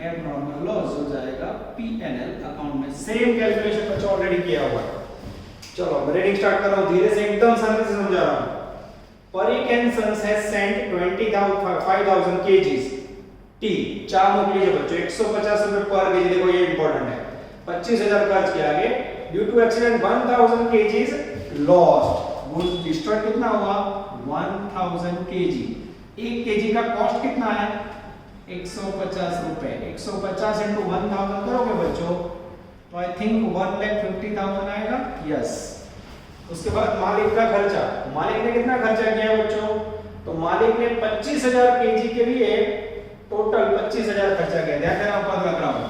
एबनॉर्मल लॉस, हो जाएगा पीएनएल अकाउंट में। सेम कैलकुलेशन बच्चों ऑलरेडी किया हुआ है। चलो मैं रीडिंग स्टार्ट कर रहा हूं, धीरे से एकदम शांति से समझा रहा हूं। Parikh and Sons has sent 5,000 kgs T, चार मोकली है बच्चों, 150 रुपए पर केजी। देखो ये इंपॉर्टेंट है, 25,000 खर्च किया आगे। Due to accident 1,000 kgs lost. Goods destroy कितना हुआ? 1,000 kg। 1 kg का कॉस्ट कितना है? 150 रुपए। 150 into 1,000 करोगे बच्चों तो आई थिंक 1,50,000 आएगा। यस। उसके बाद मालिक का खर्चा, मालिक ने कितना खर्चा किया बच्चों? तो मालिक ने 25,000 केजी के लिए टोटल 25,000 खर्चा किया। ध्यान देना, पद रख रहा हूं।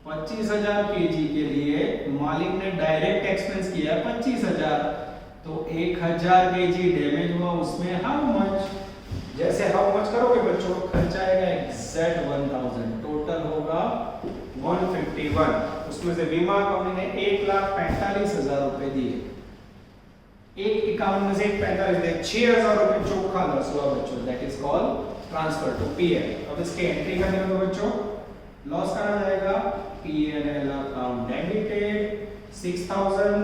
25,000 केजी के लिए मालिक ने डायरेक्ट एक्सपेंस किया 25,000, तो 1,000 केजी डैमेज हुआ, उसमें हाउ मच? जैसे हाउ मच करोगे बच्चों खर्चा आएगा एग्जैक्ट 1,000, टोटल होगा 151। उसमें से बीमा कंपनी ने 1,45,000 रुपए दिए। 151 में से 45 दे, 6,000 रुपए चोखा लॉस हुआ बच्चों। That is called transfer to PL. अब इसके एंट्री करने में बच्चों लॉस करा जाएगा PNL account debited 6,000,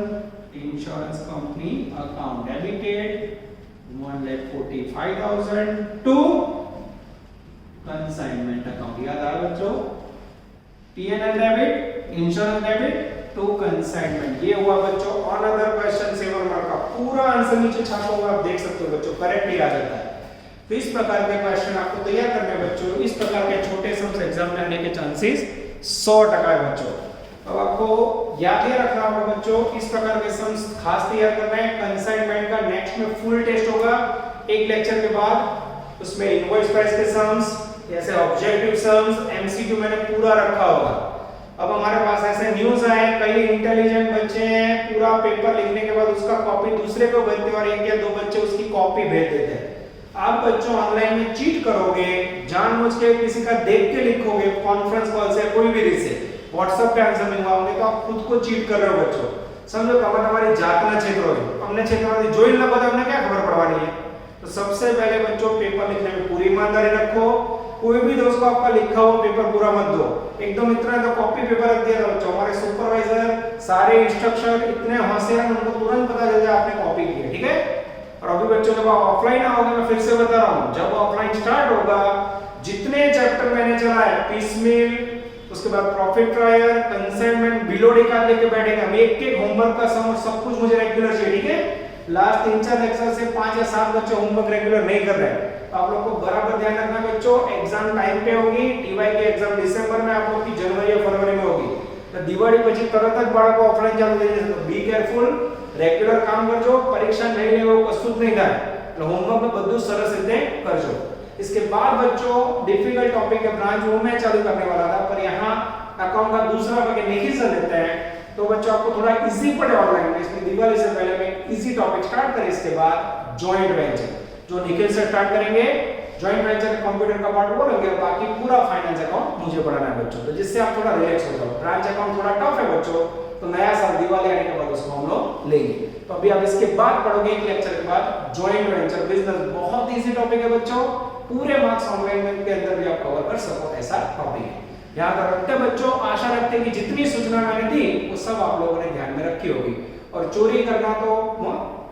insurance company account debited 45,000 to consignment account. याद आ रहा बच्चों, P&L debit, insurance debit to consignment. ये हुआ बच्चों ऑन अदर क्वेश्चन 7 मार्क का। पूरा आंसर नीचे छापा हुआ आप देख सकते हो बच्चों, करेक्ट ही आ जाता है। तो इस प्रकार के क्वेश्चन आपको तैयार करने हैं बच्चों। इस प्रकार के छोटे सम्स एग्जाम में आने के चांसेस 100% है बच्चों। अब आपको याद ये रखना होगा बच्चों, इस प्रकार के सम्स खास तैयार करना है। कंसाइनमेंट का नेक्स्ट में फुल टेस्ट होगा एक लेक्चर के बाद। उसमें इनवॉइस प्राइस के सम्स, जैसे ऑब्जेक्टिव सम्स, एमसीक्यू मैंने पूरा रखा होगा। अब हमारे पास ऐसे न्यूज़ आए, कई इंटेलिजेंट बच्चे हैं पूरा पेपर लिखने के बाद उसका कॉपी दूसरे को भेजते हैं और एक या दो बच्चे उसकी कॉपी भेज देते हैं। आप बच्चों ऑनलाइन में चीट करोगे, जानबूझ के किसी का देख के लिखोगे, कॉन्फ्रेंस कॉल से कोई भी रीत से व्हाट्सएप पे आंसर मंगवाओगे तो आप खुद को चीट कर रहे हो बच्चों। समझो हमारी जातना क्षेत्र हो, हमने क्षेत्र में जोइन ना पता हमने क्या खबर पड़वानी है। तो सबसे पहले बच्चों पेपर लिखने में पूरी ईमानदारी रखो। कोई भी दोस्त को आपका लिखा हुआ पेपर पूरा मत दो। एकदम इतना तो कॉपी पेपर रख दिया था बच्चों। हमारे सुपरवाइजर सारे इंस्ट्रक्शन इतने होशियार, उनको तुरंत पता चल जाए आपने कॉपी की है, ठीक है। और अभी बच्चों जब आप ऑफलाइन आओगे, मैं फिर से बता रहा हूँ, जब ऑफलाइन स्टार्ट होगा, जितने चैप्टर मैंने चलाए, पीसमील, उसके बाद प्रॉफिट ट्रायल, कंसाइनमेंट, बिलो निकाल लेके बैठेंगे हम। एक एक होमवर्क का सम सब कुछ मुझे रेगुलर चाहिए, ठीक है। लास्ट 3-4 लेक्चर से 5 या 7 बच्चे होमवर्क रेगुलर नहीं कर रहे हैं, तो आप लोग को बराबर ध्यान रखना बच्चों। एग्जाम टाइम पे होगी, टीवाई की एग्जाम दिसंबर में, आप लोग की जनवरी या फरवरी में होगी। तो दिवाળી પછી તરત જ બાળકો ઓફલાઈન ચાલુ થઈ જશે। તો બી કેરફુલ, રેગ્યુલર કામ કરજો, પરીક્ષા નહીં લેવો કશું જ નહીં થાય। એટલે હોમવર્ક બધું સરસ રીતે કરજો। इसके बाद बच्चों डिफिकल्ट टॉपिक है ब्रांच, वो मैं चालू करने वाला था, पर यहाँ अकाउंट का दूसरा भाग निखिल से लेते हैं। तो बच्चों आपको थोड़ा इजी पड़े ऑनलाइन में, इसलिए दिवाली से पहले मैं इजी टॉपिक स्टार्ट करें। इसके बाद जॉइंट वेंचर जो निखिल से स्टार्ट करेंगे। जॉइंट वेंचर कंप्यूटर का पार्ट वो लगे, बाकी पूरा फाइनेंस अकाउंट मुझे पढ़ाना है बच्चों, तो जिससे आप थोड़ा रिलैक्स हो जाओ। ब्रांच अकाउंट थोड़ा टफ है बच्चों, तो नया साल दिवाली आने के बाद उसको हम लोग लेंगे। तो अभी आप इसके बाद पढ़ोगे एक लेक्चर के बाद जॉइंट वेंचर बिजनेस। बहुत इजी टॉपिक है बच्चों, पूरे मार्क्स ऑनलाइन के अंदर भी आप कवर कर सको ऐसा टॉपिक है। याद रखते बच्चों, आशा रखते हैं कि जितनी सूचना मैंने दी वो सब आप लोगों ने ध्यान में रखी होगी। और चोरी करना तो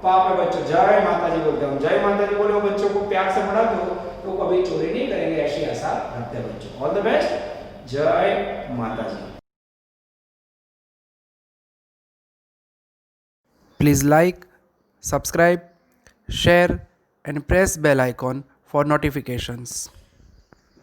पाप है बच्चों। जय माता जी बोलते हैं, जय माता जी बोले बच्चों को प्यार से पढ़ा दो तो कभी चोरी नहीं करेंगे, ऐसी आशा रखते हैं बच्चों। ऑल द बेस्ट, जय माता जी। Please like, subscribe, share and press bell icon for notifications.